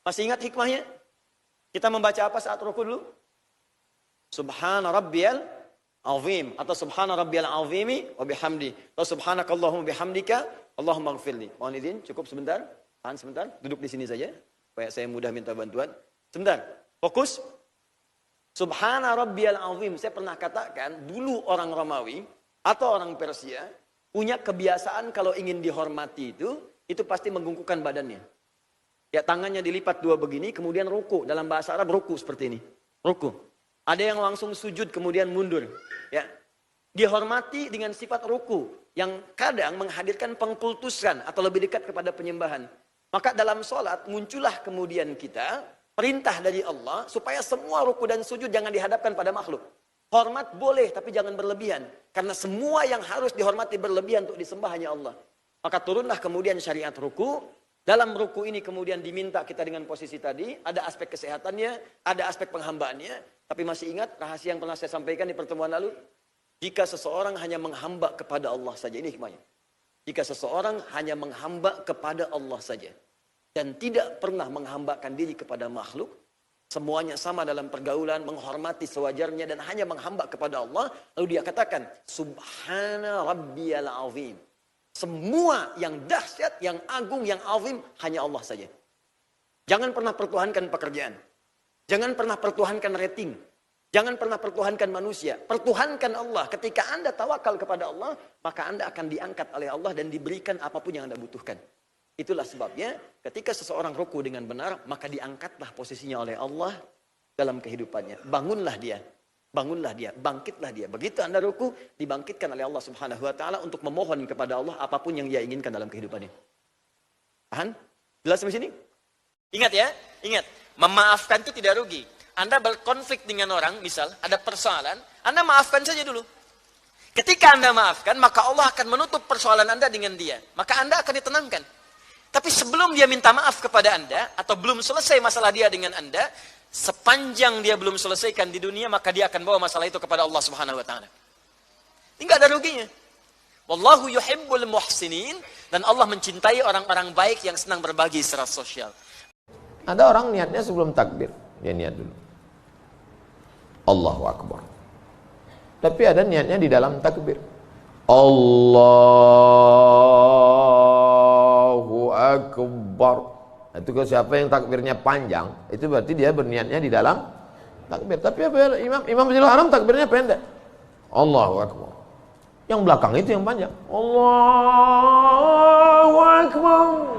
Masih ingat hikmahnya? Kita membaca apa saat ruku dulu? Subhana rabbiyal azim atau subhana rabbiyal azimi wa bihamdi atau subhanakallahumma bihamdika Allahumma ighfirli. Mohon izin, cukup sebentar. Tahan sebentar, duduk di sini saja supaya saya mudah minta bantuan. Sebentar. Fokus. Subhana rabbiyal azim. Saya pernah katakan dulu orang Romawi atau orang Persia punya kebiasaan kalau ingin dihormati itu pasti menggungkukkan badannya. Ya, tangannya dilipat dua begini, kemudian ruku. Dalam bahasa Arab ruku seperti ini. Ruku. Ada yang langsung sujud kemudian mundur. Ya. Dihormati dengan sifat ruku yang kadang menghadirkan pengkultusan atau lebih dekat kepada penyembahan. Maka dalam sholat muncullah kemudian kita perintah dari Allah supaya semua ruku dan sujud jangan dihadapkan pada makhluk. Hormat boleh tapi jangan berlebihan. Karena semua yang harus dihormati berlebihan untuk disembah hanya Allah. Maka turunlah kemudian syariat ruku. Dalam ruku ini kemudian diminta kita dengan posisi tadi, ada aspek kesehatannya, ada aspek penghambaannya. Tapi masih ingat rahasia yang pernah saya sampaikan di pertemuan lalu? Jika seseorang hanya menghamba kepada Allah saja, ini hikmahnya. Jika seseorang hanya menghamba kepada Allah saja, dan tidak pernah menghambakan diri kepada makhluk, semuanya sama dalam pergaulan, menghormati sewajarnya, dan hanya menghamba kepada Allah, lalu dia katakan, Subhana Rabbiyal Azim. Semua yang dahsyat, yang agung, yang azim hanya Allah saja. Jangan pernah pertuhankan pekerjaan. Jangan pernah pertuhankan rating. Jangan pernah pertuhankan manusia. Pertuhankan Allah. Ketika Anda tawakal kepada Allah, maka Anda akan diangkat oleh Allah dan diberikan apapun yang Anda butuhkan. Itulah sebabnya ketika seseorang ruku dengan benar, maka diangkatlah posisinya oleh Allah dalam kehidupannya. Bangunlah dia. Bangunlah dia, bangkitlah dia. Begitu Anda ruku, dibangkitkan oleh Allah Subhanahu wa taala untuk memohon kepada Allah apapun yang dia inginkan dalam kehidupannya. Paham? Jelas sampai sini? Ingat ya, ingat. Memaafkan itu tidak rugi. Anda berkonflik dengan orang, misal ada persoalan, Anda maafkan saja dulu. Ketika Anda maafkan, maka Allah akan menutup persoalan Anda dengan dia. Maka Anda akan ditenangkan. Tapi sebelum dia minta maaf kepada Anda, atau belum selesai masalah dia dengan Anda, sepanjang dia belum selesaikan di dunia, maka dia akan bawa masalah itu kepada Allah Subhanahu wa taala. Ini enggak ada ruginya. Wallahu yuhibbul muhsinin, dan Allah mencintai orang-orang baik yang senang berbagi secara sosial. Ada orang niatnya sebelum takbir, dia niat dulu. Allahu Akbar. Tapi ada niatnya di dalam takbir. Allahu Akbar. Itu kalau siapa yang takbirnya panjang, itu berarti dia berniatnya di dalam takbir. Tapi apa Imam Masjidil Haram takbirnya pendek. Allahu Akbar. Yang belakang itu yang panjang. Allahu Akbar.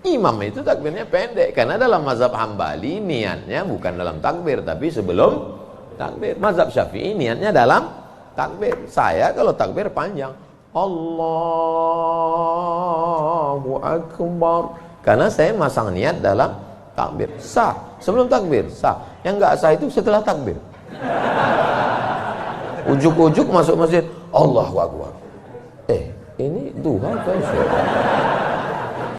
Imam itu takbirnya pendek karena dalam mazhab Hambali niatnya bukan dalam takbir tapi sebelum takbir. Mazhab Syafi'i niatnya dalam takbir. Saya kalau takbir panjang. Allahu Akbar. Karena saya masang niat dalam takbir. Sah. Sebelum takbir, sah. Yang enggak sah itu setelah takbir. Ujuk-ujuk masuk masjid. Allahu Akbar. Ini duha kan?